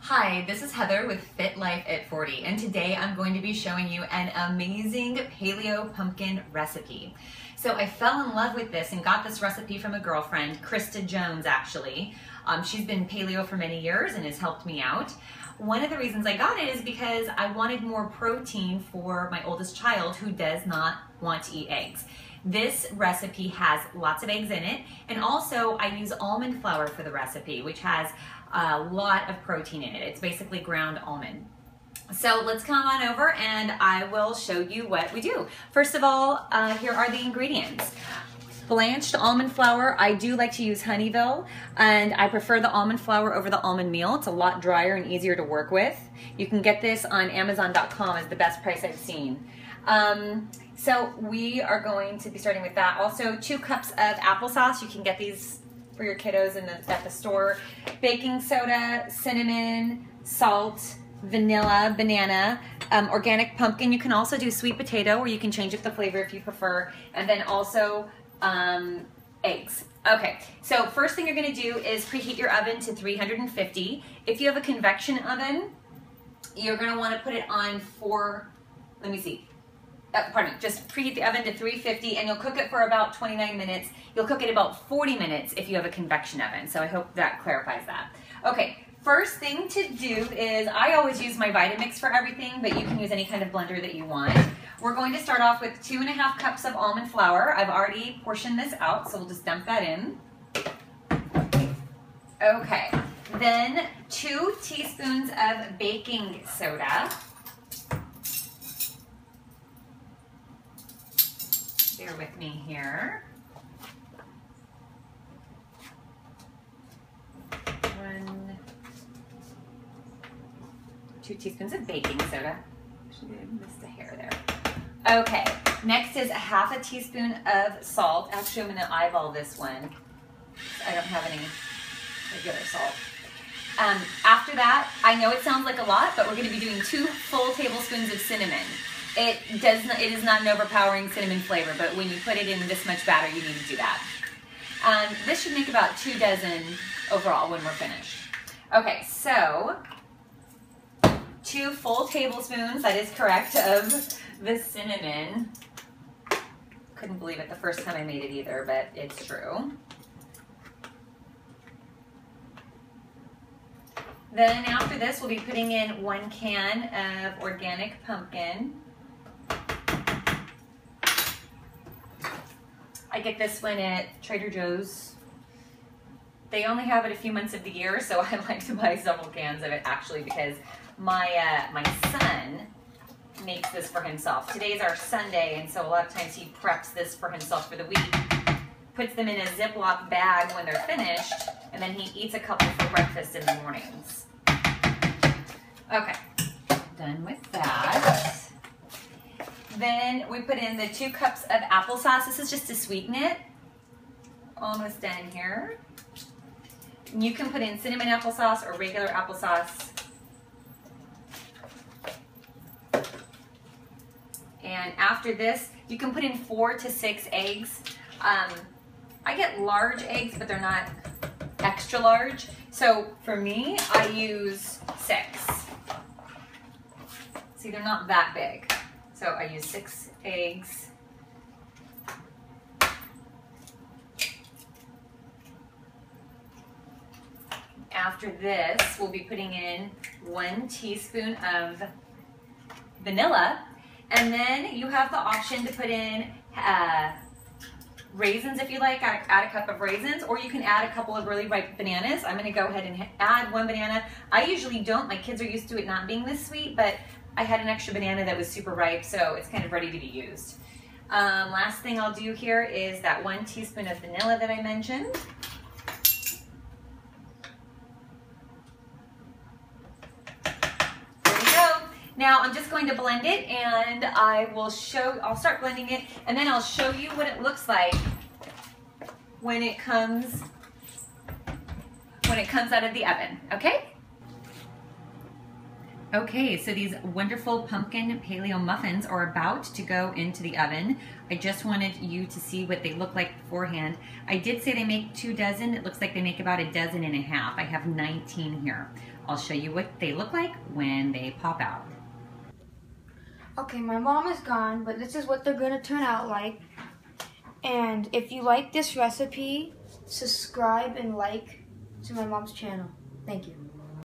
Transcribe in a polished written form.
Hi, this is Heather with Fit Life at 40, and today I'm going to be showing you an amazing paleo pumpkin recipe. So I fell in love with this and got this recipe from a girlfriend, Krista Jones actually. She's been paleo for many years and has helped me out. One of the reasons I got it is because I wanted more protein for my oldest child who does not want to eat eggs. This recipe has lots of eggs in it, and also I use almond flour for the recipe, which has a lot of protein in it. It's basically ground almond. So let's come on over and I will show you what we do. First of all, here are the ingredients. Blanched almond flour. I do like to use Honeyville, and I prefer the almond flour over the almond meal. It's a lot drier and easier to work with. You can get this on Amazon.com as the best price I've seen. So we are going to be starting with that. Also 2 cups of applesauce. You can get these for your kiddos at the store. Baking soda, cinnamon, salt, vanilla, banana, organic pumpkin. You can also do sweet potato, or you can change up the flavor if you prefer. And then also eggs. Okay, so first thing you're gonna do is preheat your oven to 350. If you have a convection oven, you're gonna wanna put it on just preheat the oven to 350 and you'll cook it for about 29 minutes. You'll cook it about 40 minutes if you have a convection oven. So I hope that clarifies that. Okay, first thing to do is, I always use my Vitamix for everything, but you can use any kind of blender that you want. We're going to start off with 2.5 cups of almond flour. I've already portioned this out, so we'll just dump that in. Okay, then 2 teaspoons of baking soda. Bear with me here. 2 teaspoons of baking soda. Actually, I missed a hair there. Okay, next is 1/2 teaspoon of salt. Actually, I'm going to eyeball this one. I don't have any regular salt. After that, I know it sounds like a lot, but we're going to be doing 2 full tablespoons of cinnamon. It is not an overpowering cinnamon flavor, but when you put it in this much batter, you need to do that. This should make about 2 dozen overall when we're finished. Okay, so 2 full tablespoons, that is correct, of the cinnamon. Couldn't believe it the first time I made it either, but it's true. Then after this, we'll be putting in 1 can of organic pumpkin. I get this one at Trader Joe's. They only have it a few months of the year, so I like to buy several cans of it actually, because my son makes this for himself. Today's our Sunday, and so a lot of times he preps this for himself for the week, puts them in a Ziploc bag when they're finished, and then he eats a couple for breakfast in the mornings. Okay, done with that. Then we put in the 2 cups of applesauce. This is just to sweeten it. Almost done here. You can put in cinnamon applesauce or regular applesauce. And after this, you can put in 4 to 6 eggs. I get large eggs, but they're not extra large. So for me, I use 6. See, they're not that big. So I use 6 eggs. After this, we'll be putting in 1 teaspoon of vanilla. And then you have the option to put in raisins if you like. Add a cup of raisins, or you can add a couple of really ripe bananas. I'm going to go ahead and add 1 banana. I usually don't. My kids are used to it not being this sweet, but I had an extra banana that was super ripe, so it's kind of ready to be used. Last thing I'll do here is that 1 teaspoon of vanilla that I mentioned. There we go. Now I'm just going to blend it, and I'll start blending it, and then I'll show you what it looks like when it comes out of the oven, okay? Okay, so these wonderful pumpkin paleo muffins are about to go into the oven. I just wanted you to see what they look like beforehand. I did say they make 2 dozen. It looks like they make about 1.5 dozen. I have 19 here. I'll show you what they look like when they pop out. Okay, my mom is gone, but this is what they're gonna turn out like. And if you like this recipe, subscribe and like to my mom's channel. Thank you.